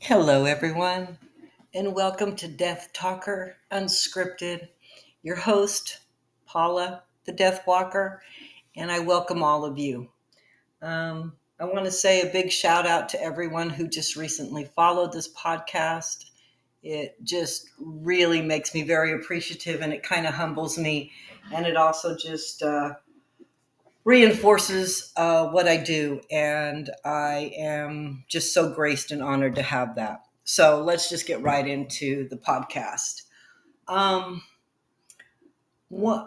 Hello, everyone, and welcome to Death Talker Unscripted. Your host, Paula, the Death Walker, and I welcome all of you. I want to say a big shout out to everyone who just recently followed this podcast. It just really makes me very appreciative and it kind of humbles me. And it also just reinforces what I do. And I am just so graced and honored to have that. So let's just get right into the podcast. Um,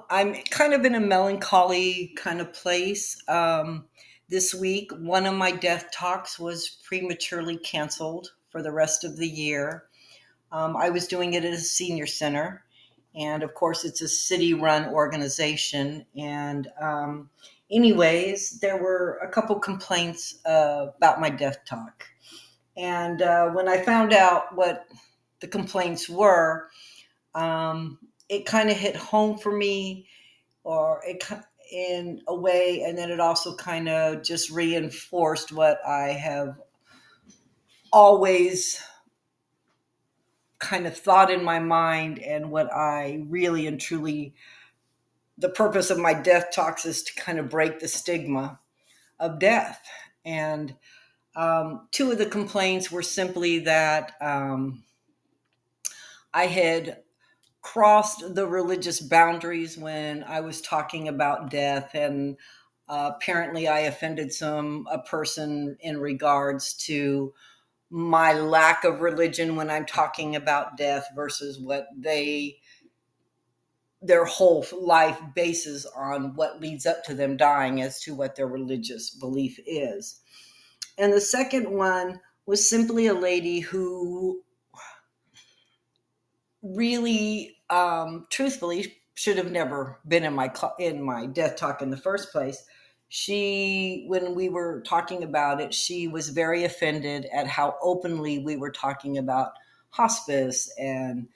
I'm kind of in a melancholy kind of place. This week, one of my death talks was prematurely canceled for the rest of the year. I was doing it at a senior center, and of course, it's a city-run organization. And anyways, there were a couple complaints about my death talk. And when I found out what the complaints were, it kind of hit home for me, or in a way, and then it also kind of just reinforced what I have always kind of thought in my mind, and what I really and truly, the purpose of my death talks is to kind of break the stigma of death. And two of the complaints were simply that I had crossed the religious boundaries when I was talking about death, and apparently I offended a person in regards to my lack of religion when I'm talking about death versus what their whole life bases on what leads up to them dying as to what their religious belief is. And the second one was simply a lady who really, truthfully, should have never been in my death talk in the first place. She, when we were talking about it, she was very offended at how openly we were talking about hospice and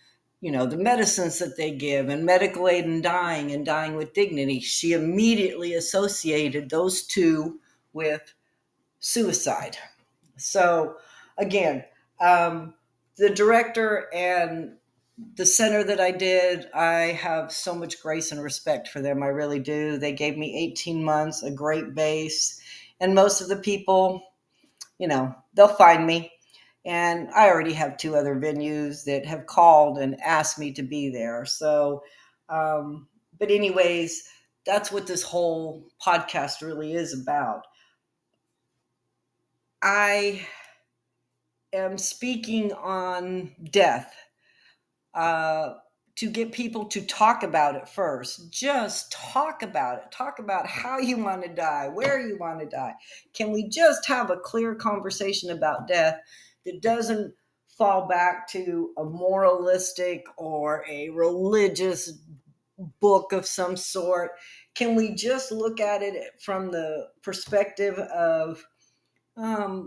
the medicines that they give and medical aid and dying with dignity. She immediately associated those two with suicide. So again, the director and the center that I did, I have so much grace and respect for them. I really do. They gave me 18 months, a great base. And most of the people, they'll find me. And I already have two other venues that have called and asked me to be there. So, but anyways, that's what this whole podcast really is about. I am speaking on death, uh, to get people to talk about it first. Just talk about it. Talk about how you want to die, where you want to die. Can we just have a clear conversation about death that doesn't fall back to a moralistic or a religious book of some sort? Can we just look at it from the perspective of,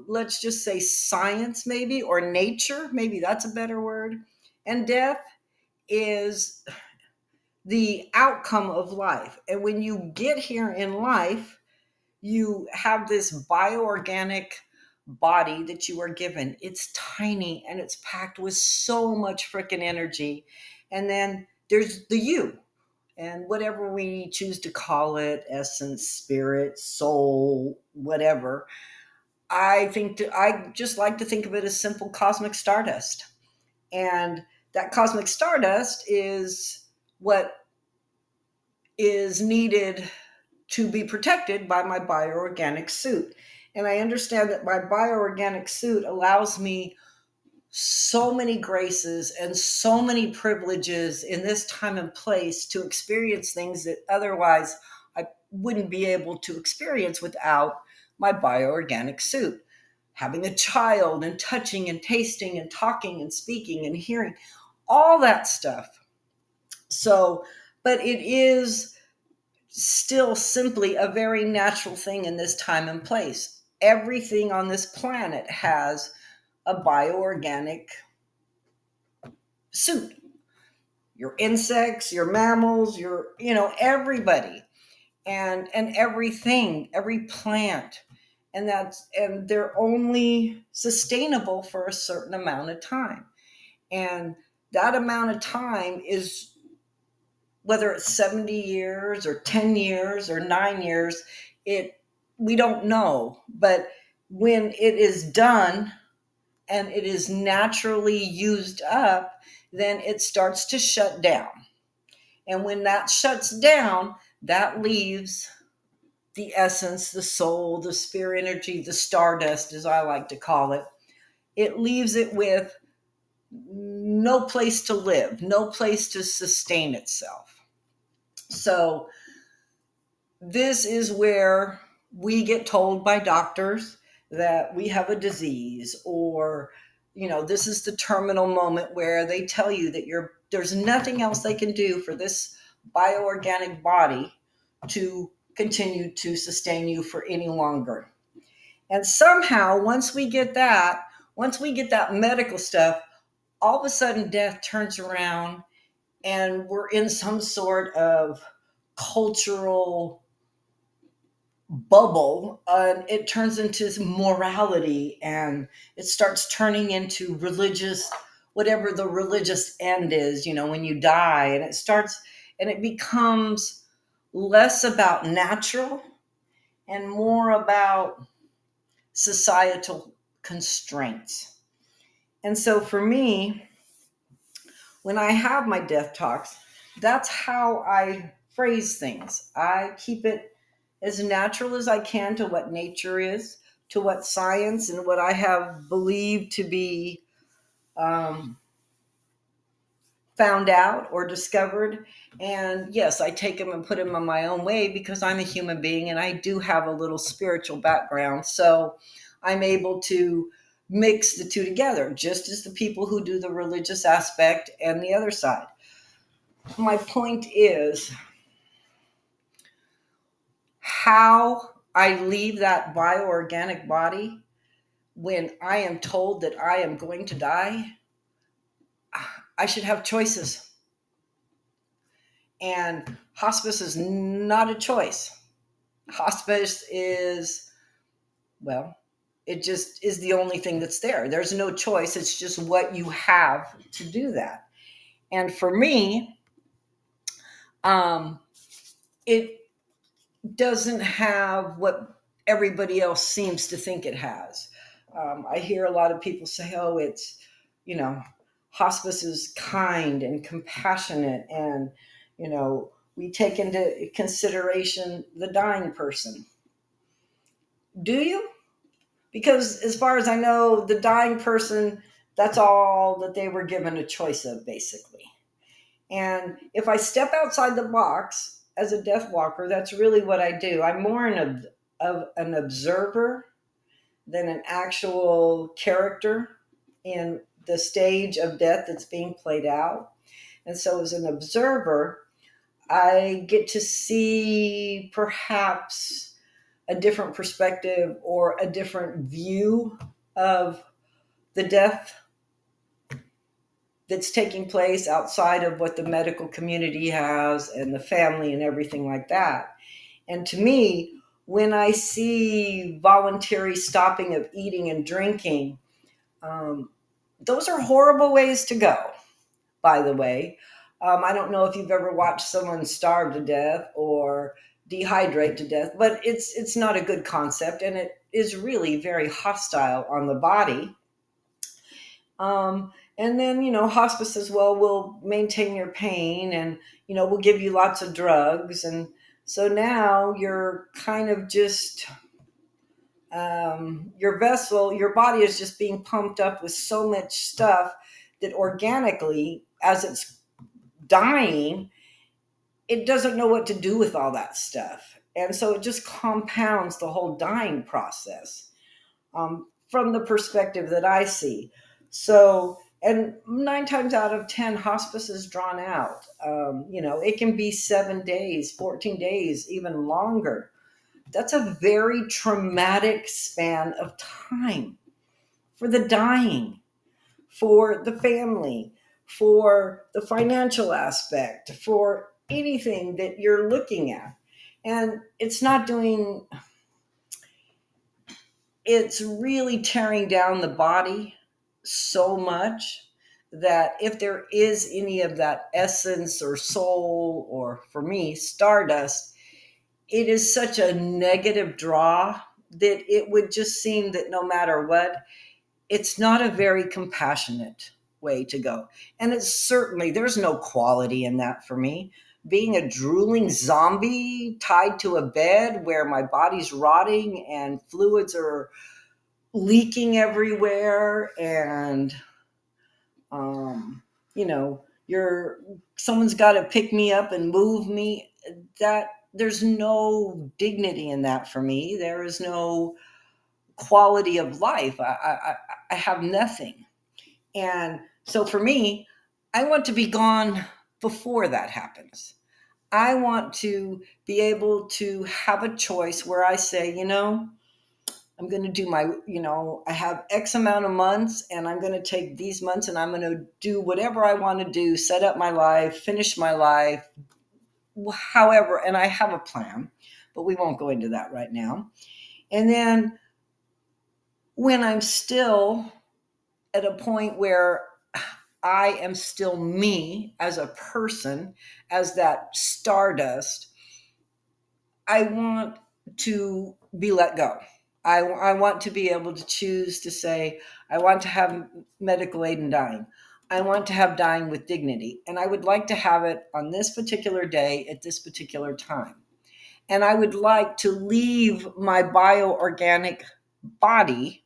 let's just say, science, maybe, or nature? Maybe that's a better word. And death is the outcome of life. And when you get here in life, you have this bioorganic body that you are given. It's tiny and it's packed with so much freaking energy. And then there's the you, and whatever we choose to call it, essence, spirit, soul, whatever. I just like to think of it as simple cosmic stardust. And that cosmic stardust is what is needed to be protected by my bioorganic suit. And I understand that my bioorganic suit allows me so many graces and so many privileges in this time and place to experience things that otherwise I wouldn't be able to experience without my bioorganic suit. Having a child and touching and tasting and talking and speaking and hearing, all that stuff. So, but it is still simply a very natural thing in this time and place. Everything on this planet has a bioorganic suit. Your insects, your mammals, everybody. And everything, every plant, and they're only sustainable for a certain amount of time. And that amount of time is, whether it's 70 years or 10 years or 9 years, we don't know. But when it is done and it is naturally used up, then it starts to shut down. And when that shuts down, that leaves the essence, the soul, the spirit energy, the stardust, as I like to call it. It leaves it with no place to live, no place to sustain itself. So this is where we get told by doctors that we have a disease, or this is the terminal moment where they tell you that there's nothing else they can do for this bioorganic body to continue to sustain you for any longer. And somehow once we get that medical stuff, all of a sudden death turns around and we're in some sort of cultural bubble, and it turns into morality, and it starts turning into religious, whatever the religious end is, when you die, and it becomes less about natural and more about societal constraints. And so for me, when I have my death talks, that's how I phrase things. I keep it as natural as I can to what nature is, to what science and what I have believed to be found out or discovered. And yes, I take them and put them in my own way because I'm a human being and I do have a little spiritual background. So I'm able to mix the two together, just as the people who do the religious aspect and the other side. My point is, how I leave that bioorganic body when I am told that I am going to die, I should have choices. And hospice is not a choice. Hospice is, it just is the only thing that's there. There's no choice. It's just what you have to do that. And for me, it doesn't have what everybody else seems to think it has. I hear a lot of people say, oh, it's, hospice is kind and compassionate, and, we take into consideration the dying person. Do you? Because as far as I know, the dying person, that's all that they were given a choice of, basically. And if I step outside the box as a death walker, that's really what I do. I'm more of an observer than an actual character in the stage of death that's being played out. And so as an observer, I get to see perhaps a different perspective or a different view of the death that's taking place outside of what the medical community has and the family and everything like that. And to me, when I see voluntary stopping of eating and drinking, those are horrible ways to go, by the way. I don't know if you've ever watched someone starve to death or dehydrate to death, but it's not a good concept, and it is really very hostile on the body. And then, hospice as well will maintain your pain, and, will give you lots of drugs. And so now you're kind of just, your vessel, your body is just being pumped up with so much stuff that organically, as it's dying, it doesn't know what to do with all that stuff. And so it just compounds the whole dying process, from the perspective that I see. So, and 9 times out of 10, hospice is drawn out. It can be 7 days, 14 days, even longer. That's a very traumatic span of time for the dying, for the family, for the financial aspect, for anything that you're looking at. And it's not doing it's really tearing down the body so much that if there is any of that essence or soul, or for me, stardust, it is such a negative draw that it would just seem that no matter what, it's not a very compassionate way to go. And it's certainly, there's no quality in that for me. Being a drooling zombie tied to a bed where my body's rotting and fluids are leaking everywhere, and you know, you're someone's got to pick me up and move me. That there's no dignity in that for me. There is no quality of life. I have nothing. And so for me, I want to be gone before that happens. I want to be able to have a choice where I say, I'm going to do I have X amount of months, and I'm going to take these months and I'm going to do whatever I want to do, set up my life, finish my life, however, and I have a plan, but we won't go into that right now. And then when I'm still at a point where I am still me as a person, as that stardust, I want to be let go. I want to be able to choose to say, I want to have medical aid in dying. I want to have dying with dignity. And I would like to have it on this particular day at this particular time. And I would like to leave my bioorganic body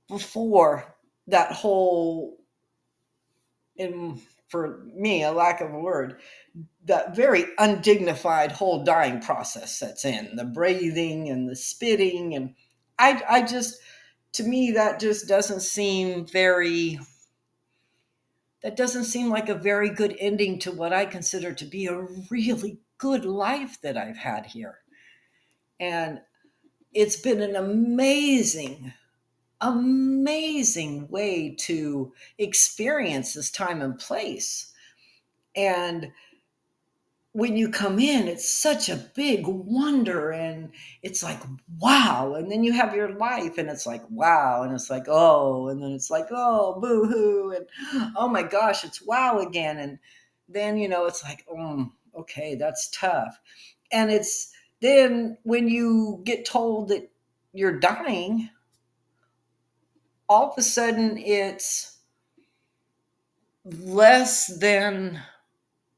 before that whole, in, for me, a lack of a word, that very undignified whole dying process sets in, the breathing and the spitting. And I just, to me, that just doesn't seem that doesn't seem like a very good ending to what I consider to be a really good life that I've had here. And it's been an amazing way to experience this time and place. And when you come in, it's such a big wonder, and it's like, wow. And then you have your life, and it's like, wow. And it's like, oh, and then it's like, oh, boo hoo. And oh my gosh, it's wow again. And then, it's like, okay, that's tough. And it's then when you get told that you're dying, all of a sudden less than,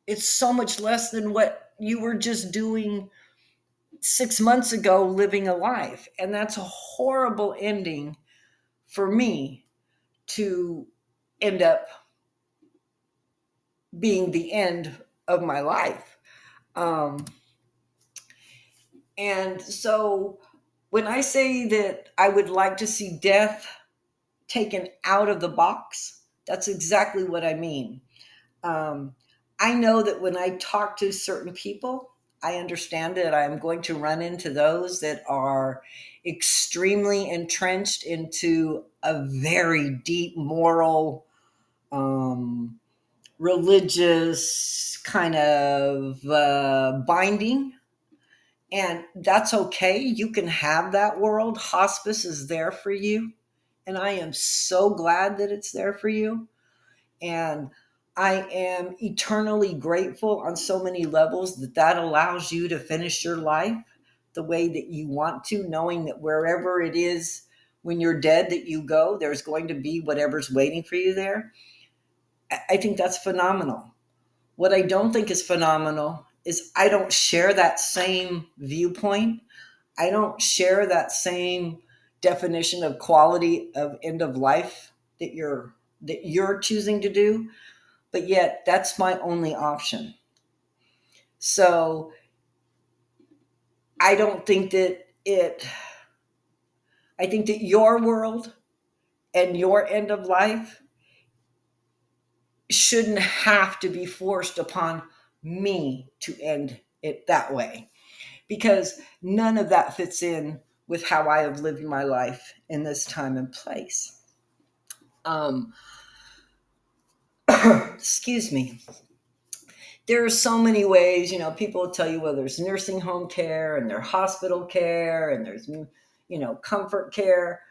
it's so much less than what you were just doing 6 months ago, living a life. And that's a horrible ending for me, to end up being the end of my life. And so when I say that I would like to see death taken out of the box, that's exactly what I mean. I know that when I talk to certain people, I understand that I'm going to run into those that are extremely entrenched into a very deep moral, religious kind of binding. And that's okay. You can have that world. Hospice is there for you. And I am so glad that it's there for you. And I am eternally grateful on so many levels that allows you to finish your life the way that you want to, knowing that wherever it is when you're dead that you go, there's going to be whatever's waiting for you there. I think that's phenomenal. What I don't think is phenomenal is I don't share that same viewpoint. I don't share that same definition of quality of end of life that you're choosing to do. But yet that's my only option. So I don't think that I think that your world and your end of life shouldn't have to be forced upon me to end it that way, because none of that fits in with how I have lived my life in this time and place. Excuse me. There are so many ways, people will tell you, well, there's nursing home care and there's hospital care and there's, comfort care.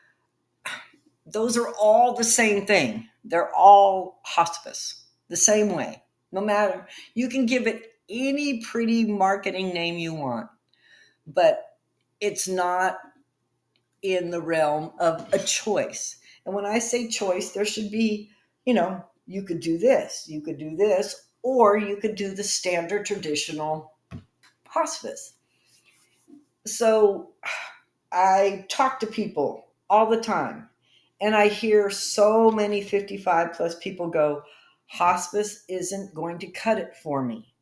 Those are all the same thing. They're all hospice, the same way. No matter, you can give it any pretty marketing name you want, but it's not in the realm of a choice. And when I say choice, there should be, you could do this, or you could do the standard traditional hospice. So I talk to people all the time, and I hear so many 55 plus people go, hospice isn't going to cut it for me.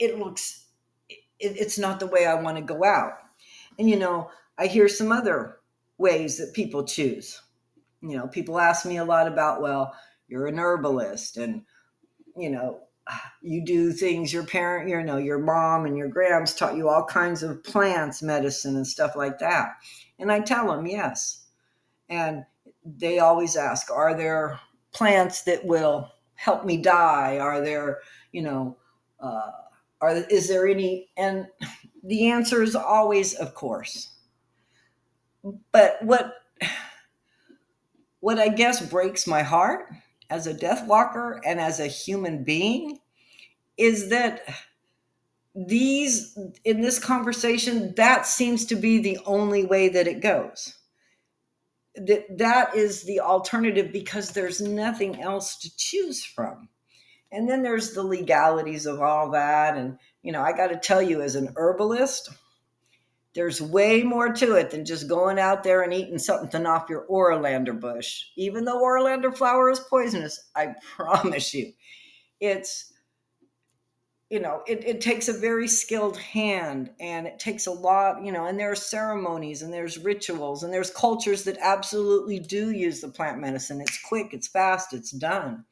It's not the way I want to go out. And I hear some other ways that people choose. People ask me a lot about, well, you're an herbalist, and you do things your parent, your mom and your grams taught you all kinds of plants, medicine, and stuff like that. And I tell them yes. And they always ask, are there plants that will help me die? Are there, is there any? And the answer is always, of course. But what I guess breaks my heart as a death walker and as a human being is that in this conversation, that seems to be the only way that it goes. That is the alternative, because there's nothing else to choose from. And then there's the legalities of all that. And, I got to tell you, as an herbalist, there's way more to it than just going out there and eating something off your Orander bush. Even though Orander flower is poisonous, I promise you, it's, it takes a very skilled hand, and it takes a lot, and there are ceremonies, and there's rituals, and there's cultures that absolutely do use the plant medicine. It's quick, it's fast, it's done.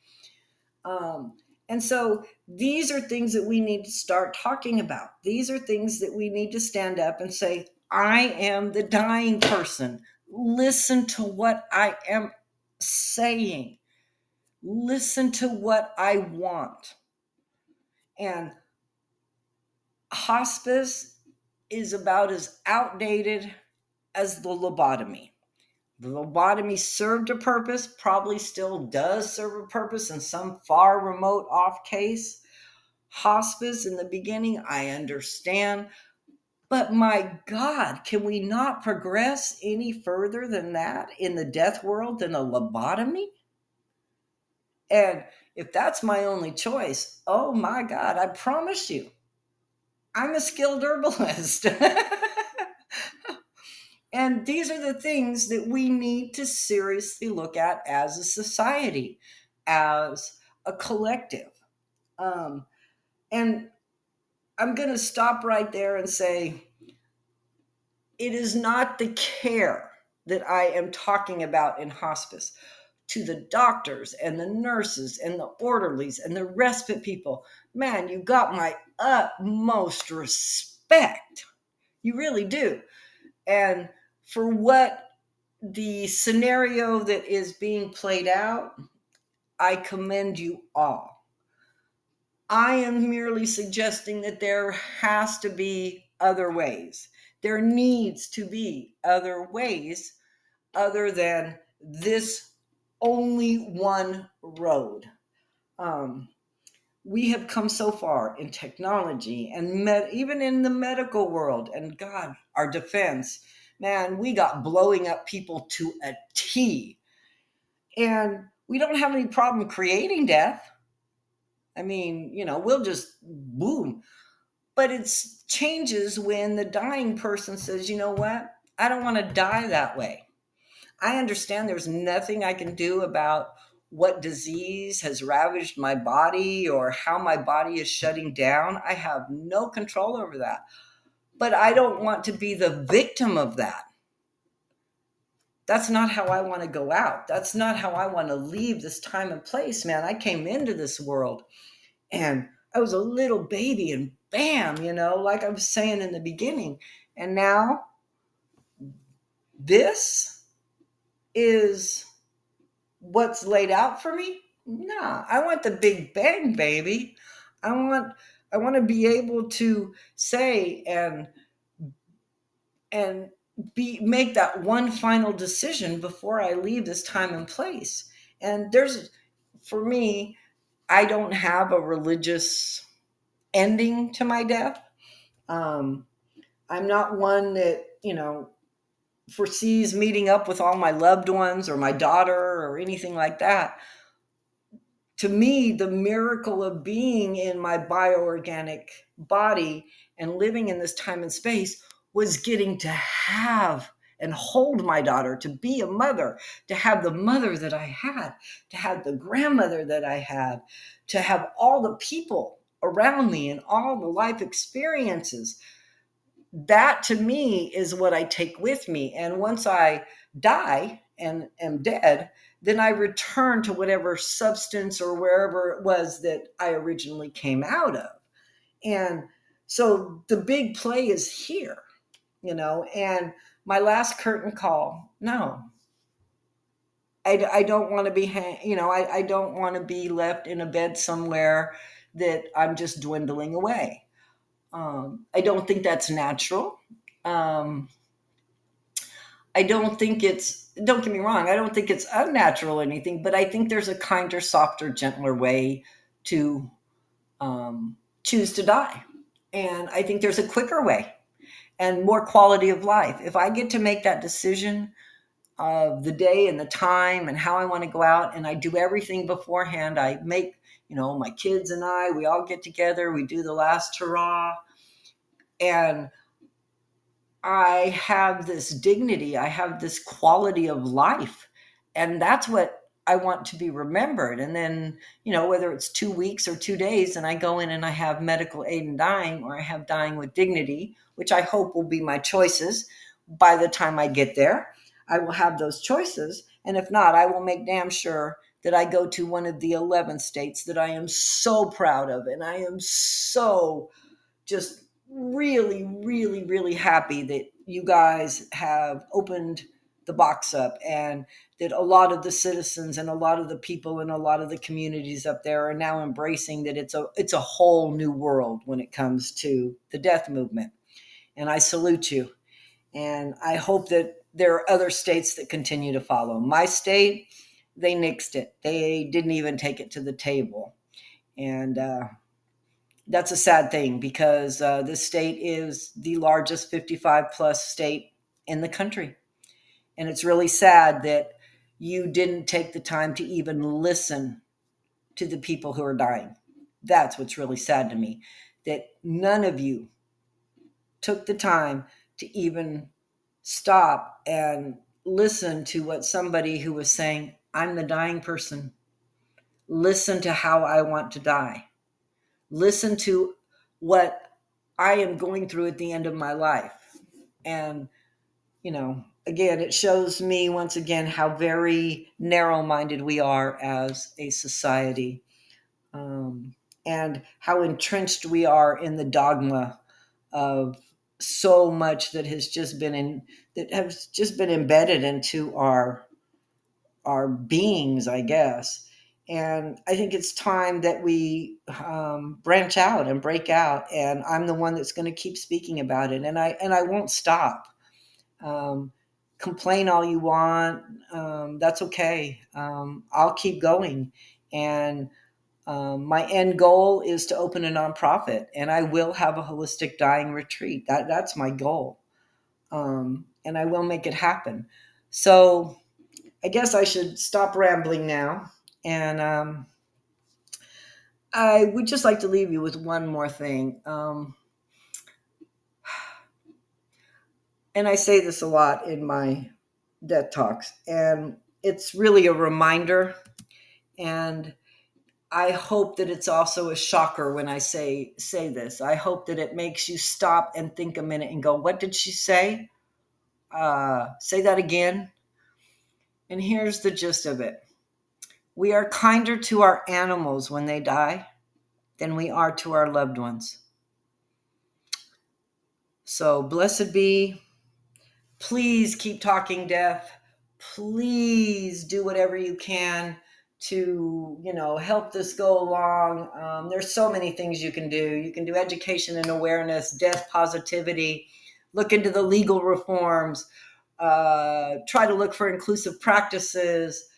And so these are things that we need to start talking about. These are things that we need to stand up and say, I am the dying person. Listen to what I am saying. Listen to what I want. And hospice is about as outdated as the lobotomy. The lobotomy served a purpose, probably still does serve a purpose in some far remote off case. Hospice in the beginning, I understand. But my God, can we not progress any further than that in the death world than a lobotomy? And if that's my only choice, oh my God, I promise you, I'm a skilled herbalist. And these are the things that we need to seriously look at as a society, as a collective. And I'm going to stop right there and say, it is not the care that I am talking about in hospice. To the doctors and the nurses and the orderlies and the respite people, man, you got my utmost respect. You really do. And for what the scenario that is being played out, I commend you all. I am merely suggesting that there has to be other ways. There needs to be other ways other than this only one road. We have come so far in technology and even in the medical world, and God, our defense, man, we got blowing up people to a T. And we don't have any problem creating death. I mean, we'll just boom. But it changes when the dying person says, you know what? I don't want to die that way. I understand there's nothing I can do about what disease has ravaged my body or how my body is shutting down. I have no control over that. But I don't want to be the victim of that. That's not how I want to go out. That's not how I want to leave this time and place, man. I came into this world and I was a little baby, and bam, like I was saying in the beginning. And now this is what's laid out for me. Nah, I want the big bang, baby. I want to be able to say and make that one final decision before I leave this time and place. And for me, I don't have a religious ending to my death. Um, I'm not one that, foresees meeting up with all my loved ones or my daughter or anything like that. To me, the miracle of being in my bioorganic body and living in this time and space was getting to have and hold my daughter, to be a mother, to have the mother that I had, to have the grandmother that I had, to have all the people around me and all the life experiences. That to me is what I take with me. And once I die and am dead, then I return to whatever substance or wherever it was that I originally came out of. And so the big play is here, and my last curtain call, no, I don't want to be, I don't want to be left in a bed somewhere that I'm just dwindling away. I don't think that's natural. Um, I don't think don't get me wrong, I don't think it's unnatural or anything, but I think there's a kinder, softer, gentler way to choose to die. And I think there's a quicker way and more quality of life. If I get to make that decision of the day and the time and how I want to go out, and I do everything beforehand, I make, my kids and we all get together, we do the last hurrah, and I have this dignity, I have this quality of life. And that's what I want to be remembered. And then, whether it's 2 weeks or 2 days, and I go in and I have medical aid in dying, or I have dying with dignity, which I hope will be my choices by the time I get there. I will have those choices. And if not, I will make damn sure that I go to one of the 11 states that I am so proud of. And I am so just really, really, really happy that you guys have opened the box up, and that a lot of the citizens and a lot of the people and a lot of the communities up there are now embracing that it's a whole new world when it comes to the death movement. And I salute you. And I hope that there are other states that continue to follow. My state, they nixed it. They didn't even take it to the table. And that's a sad thing, because this state is the largest 55 plus state in the country. And it's really sad that you didn't take the time to even listen to the people who are dying. That's what's really sad to me, that none of you took the time to even stop and listen to what somebody who was saying, I'm the dying person. Listen to how I want to die. Listen to what I am going through at the end of my life. And, again, it shows me once again how very narrow-minded we are as a society, and how entrenched we are in the dogma of so much that has just been embedded into our beings, I guess. And I think it's time that we branch out and break out. And I'm the one that's going to keep speaking about it. And I won't stop. Complain all you want. That's okay. I'll keep going. And my end goal is to open a nonprofit, and I will have a holistic dying retreat. That's my goal. And I will make it happen. So I guess I should stop rambling now. And I would just like to leave you with one more thing. And I say this a lot in my death talks, and it's really a reminder. And I hope that it's also a shocker when I say this. I hope that it makes you stop and think a minute and go, what did she say? Say that again. And here's the gist of it. We are kinder to our animals when they die than we are to our loved ones. So blessed be. Please keep talking death. Please do whatever you can to, help this go along. There's so many things you can do. You can do education and awareness, death positivity, look into the legal reforms, try to look for inclusive practices,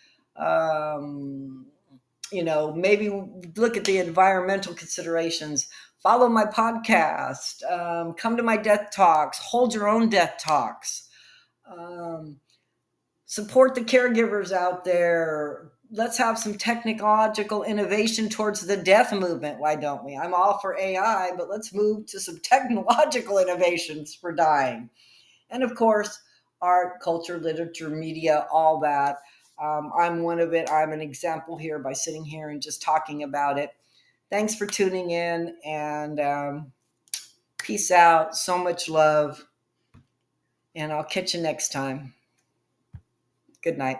maybe look at the environmental considerations, follow my podcast, come to my death talks, hold your own death talks, support the caregivers out there. Let's have some technological innovation towards the death movement. Why don't we? I'm all for AI, but let's move to some technological innovations for dying. And of course, art, culture, literature, media, all that. I'm one of it. I'm an example here by sitting here and just talking about it. Thanks for tuning in, and peace out. So much love. And I'll catch you next time. Good night.